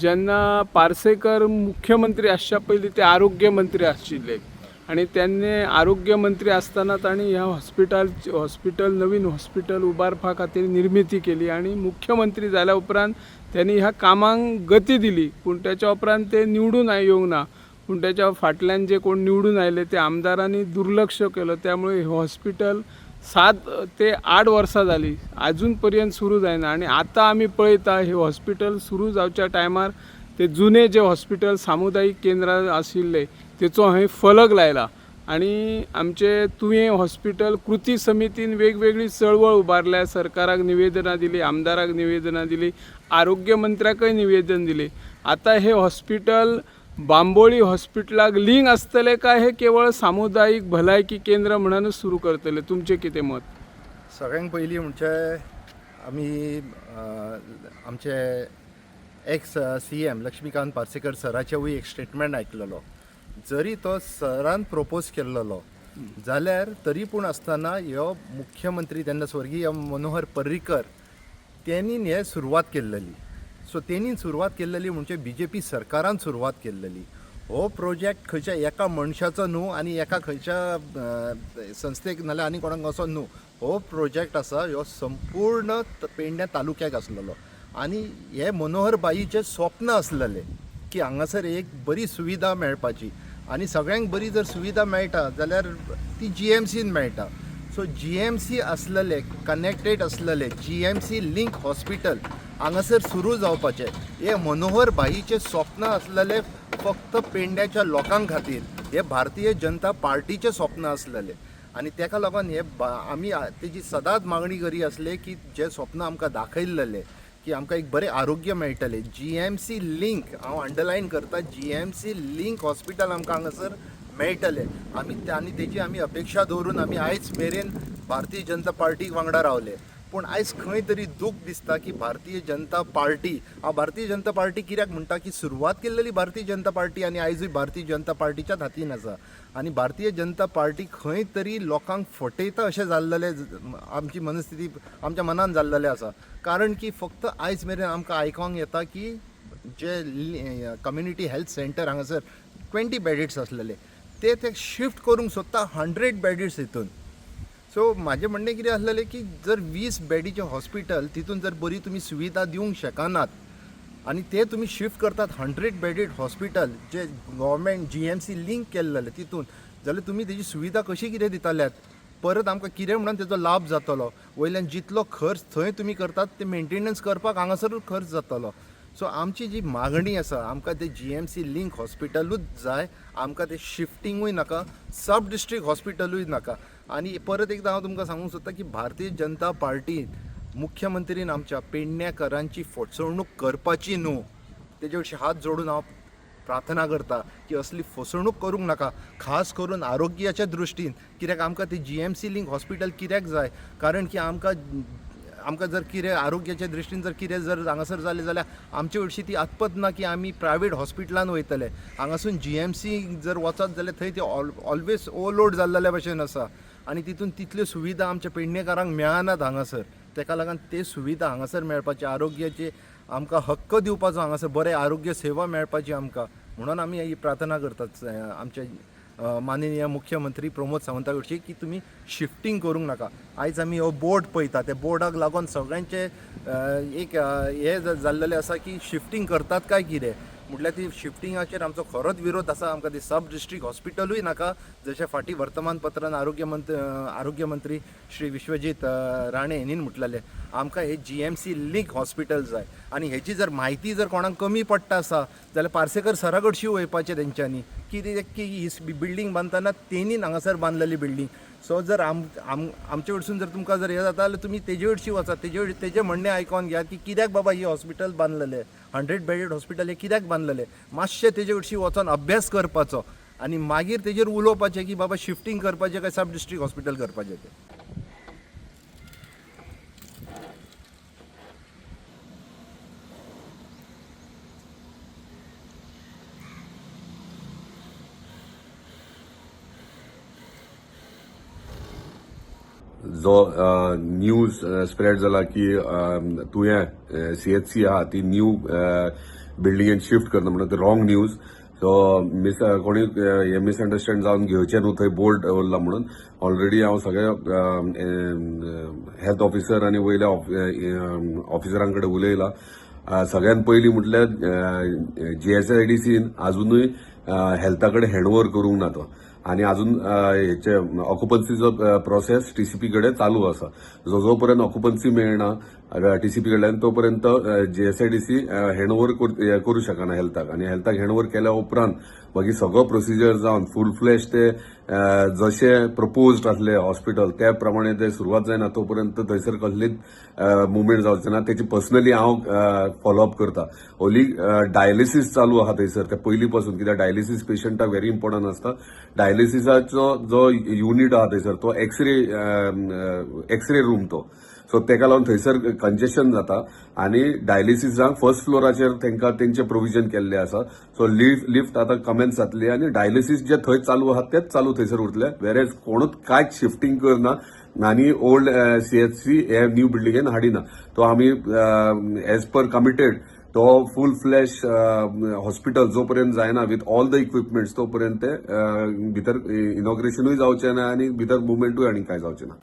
ज्यांना पार्सेकर मुख्यमंत्री आसच्या पयलीं ते आरोग्य मंत्री आशिल्ले आणि त्यांनी आरोग्य मंत्री असतानाच आणि ह्या हॉस्पिटल नवीन हॉस्पिटल उबारपा खातीर निर्मिती केली आणि मुख्यमंत्री जाल्या उपरांत त्यांनी ह्या कामांक गती दिली. पूण त्याच्या उपरांत ते निवडून येवंक ना. पूण त्याच्या फाटल्यान जे कोण निवडून आयले ते आमदारांनी दुर्लक्ष केलं. त्यामुळे हे हॉस्पिटल 7 ते 8 वर्सां जाली अजून पर्यंत सुरू जायना. आणि आता आम्ही पळयता हे हॉस्पिटल सुरू जावच्या टायमार ते जुने जे हॉस्पिटल सामुदायिक केंद्र आशिल्ले तेचो हांवें फलक लायला. आणि आमचे तुवें हॉस्पिटल कृती समितीन वेगवेगळी चळवळ उबारल्या. सरकाराक निवेदनां दिली, आमदाराक निवेदनां दिली, आरोग्य मंत्र्याकय निवेदन दिले. आता हे हॉस्पिटल बांबोळी हॉस्पिटलाक लिंक आसतले काय हे केवळ सामुदायिक भलायकी केंद्र म्हणूनच सुरू करतले? तुमचे कितें मत? सगळ्यांत पयलीं म्हणजे आमी आमचे एक्स CM लक्ष्मीकांत पार्सेकर सराचेवूय एक स्टेटमेंट आयकलेलो. जरी तो सरान प्रपोज केल्लो जाल्यार तरी पूण आसतना ह्यो मुख्यमंत्री तेन्ना स्वर्गीय मनोहर पर्रीकर त्यांनी हे सुरवात केल्ली. सो तेणी सुरवात केल्ली म्हणजे BJP सरकारान सुरवात केल्ली. हो प्रोजेक्ट खंयच्या एका मनशाचो न्हू आनी एका खंयच्या संस्थेक नाल्यार आनी कोणाक असो न्हू. हो प्रोजेक्ट आसा ह्यो संपूर्ण पेडण्या तालुक्याक आसलेलो आनी हे मनोहर बाईचें स्वप्न आसलेलें की हांगासर एक बरी सुविधा मेळपाची. आनी सगळ्यांक बरी जर सुविधा मेळटा जाल्यार ती GMCन मेळटा. सो GMC आसलेले कनेक्टेड आसलेले GMC लिंक हॉस्पिटल हांगासर सुरू जावपाचें हे मनोहर बाईचें स्वप्न आसलेलें फक्त पेडण्याच्या लोकांक खातीर. हे भारतीय जनता पार्टीचें स्वप्न आसलेलें आनी तेका लागून हे आमी तेजी सदांच मागणी करी आसले की जे स्वप्न आमकां दाखयल्लें की आमकां एक बरें आरोग्य मेळटलें. GMC लिंक हांव अंडरलायन करता, GMC लिंक हॉस्पिटल आमकां हांगासर मेळटलें. आनी तेजी आमी अपेक्षा दवरून आमी आयज मेरेन भारतीय जनता पार्टी वांगडा रावले. पूण आयज खंय तरी दूख दिसता की भारतीय जनता पार्टी कित्याक म्हणटा की सुरवात केल्ली भारतीय जनता पार्टी आनी आयजूय भारतीय जनता पार्टीच्याच हातीन आसा. आनी भारतीय जनता पार्टी खंय तरी लोकांक फटयता अशें जाल्लेलें आमची मनस्थिती आमच्या मनान जाल्लेलें आसा. कारण की फक्त आयज मेरेन आमकां आयकोंक येता की जे कम्युनिटी हेल्थ सेंटर हांगासर 20 बेडिड्स आसलेले ते शिफ्ट करूंक सोदता 100 बेडिड्स हितून. सो म्हाजें म्हणणें कितें आसलेलें की जर 20 बेडीचें हॉस्पिटल तितून जर बरी तुमी सुविधा दिवंक शकनात आनी ते तुमी शिफ्ट करतात 100 बेडीड हॉस्पिटल जे गव्हर्मेंट GMC लिंक केल्लें तितून, जाल्यार तुमी तेजी सुविधा कशी कितें दिताल्यात? परत आमकां कितें म्हणून तेजो लाभ जातलो? वयल्यान जितलो खर्च थंय तुमी करतात ते मेंटेनन्स करपाक हांगासरूच खर्च जातलो. सो आमची जी मागणी आसा आमकां ते GMC लिंक हॉस्पिटलूच जाय. आमकां ते शिफ्टिंगूय नाका, सब डिस्ट्रिक्ट हॉस्पिटलूय नाका. आनी परत एकदां हांव तुमकां सांगूंक सोदता की भारतीय जनता पार्टीन मुख्यमंत्रीन आमच्या पेडण्याकरांची फसवणूक करपाची न्हू. तेजे हरशीं हात जोडून हांव प्रार्थना करता की असली फसवणूक करूंक नाका, खास करून आरोग्याच्या दृश्टीन. कित्याक आमकां ते GMC लिंक हॉस्पिटल कित्याक जाय? कारण की आमकां जर कितें आरोग्याच्या दृश्टीन जर कितें जर हांगासर जालें जाल्यार आमचे हरशीं ती आतपत ना की आमी प्रायवेट हॉस्पिटलान वयतले. हांगासून GMC जर वचत जाल्यार थंय ते ऑलवेज ओवरलोड जाल्लेल्या भशेन आसा आनी तितून तितल्यो सुविधा आमच्या पेडणेकारांक मेळनात हांगासर. तेका लागून ते सुविधा हांगासर मेळपाचे, आरोग्याचे आमकां हक्क दिवपाचो, हांगासर बरें आरोग्य सेवा मेळपाची आमकां. म्हणून आमी ही प्रार्थना करतात आमचे माननीय मुख्यमंत्री प्रमोद सावंता कडची की तुमी शिफ्टिंग करूंक नाका. आयज आमी हो बोर्ड पळयता, त्या बोर्डाक लागून सगळ्यांचे एक हे जाल्लेलें आसा की शिफ्टिंग करतात काय कितें. म्हटल्यार ती शिफ्टिंगाचेर आमचो खरोच विरोध आसा. आमकां ती सब डिस्ट्रिक्ट हॉस्पिटलूय नाका जशें फाटीं वर्तमानपत्रान आरोग्य मंत्री श्री विश्वजीत राणे हेणीन म्हटलेलें. आमकां हे GMC लिंक हॉस्पिटल जाय. आनी हेची जर म्हायती जर कोणाक कमी पडटा आसा जाल्यार पार्सेकर सरा कडशी वयपाचें तेंच्यांनी. कित्याक की ही बिल्डींग बांदतना तेणीन हांगासर बांदलेली बिल्डींग. सो जर आमचे कडसून जर तुमकां जर हें जाता जाल्यार तुमी तेजे कडशी वचात, तेजें म्हणणें आयकोन घेयात की कित्याक बाबा ही हॉस्पिटल बांदलेलें, 100 बेडेड हॉस्पिटल हें कित्याक बांदलेलें. मातशें तेजे कडशी वचोन अभ्यास करपाचो आनी मागीर तेजेर उलोवपाचें की बाबा शिफ्टिंग करपाचें काय सब डिस्ट्रिक्ट हॉस्पिटल करपाचें तें. जो न्यूज स्प्रेड जाला की तुवें CHC आहा ती न्यू बिल्डिंगेन शिफ्ट करता म्हणून ते रॉंग न्यूज. सो कोणी हे मिसअंडरस्टँड जावन घेवचें न्हू थंय बोर्ड उरला म्हणून. ऑलरेडी हांव सगळ्या हेल्थ ऑफिसर आनी वयल्या ऑफिसरां कडेन उलयला. सगळ्यात पयलीं म्हटल्यार GSIDCन अजूनय हेल्था कडेन हँडओव्हर करूंक ना तो, आनी अजून हेचे ऑक्युपन्सीचो प्रोसेस TCP कडेन चालू आसा. जो पर्यंत ऑक्युपन्सी मेळना TCP कडल्यान तो पर्यंत GSIDC हँडओव्हर करू शकना हेल्थाक, आनी हेल्थाक हँडओव्हर केल्या उपरांत मागीर सगळो प्रोसिजर जावन फूल फ्लॅश ते जशे प्रपोज्ड आसले हॉस्पिटल त्या प्रमाणे ते सुरवात जायना तो पर्यंत थंयसर कसलीच मुवमेंट जावचें ना. तेची पर्सनली हांव फॉलोअप करता. ओली डायलिसीस चालू आहा थंयसर ते पयलीं पासून, कित्याक डायलिसीस पेशंटाक व्हेरी इम्पॉर्टंट आसता. डायलिसिसाचो जो युनिट आहा थंयसर तो एक्सरे रूम तो, सो तेका लागून थंयसर कंजेशन जाता. आनी डायलिसिसाक फर्स्ट फ्लोराचेर तांकां तेंचे प्रोविजन केल्ले आसा. सो लिफ्ट आतां कमेन्स जातली आनी डायलिसीस जे थंय चालू आहात तेच चालू थंयसर उरतले. वेरेज कोणूच कांयच शिफ्टिंग करना आनी ओल्ड CHC हे न्यू बिल्डिंगेन हाडिना. तो आमी एज पर कमिटेड तो फूल फ्लॅश हॉस्पिटल जो पर्यंत जायना विथ ऑल द इक्विपमेंट्स तो पर्यंत भितर इनॉग्रेशनूय जावचें ना आनी भितर मुवमेंटूय आनी कांय जावचें ना.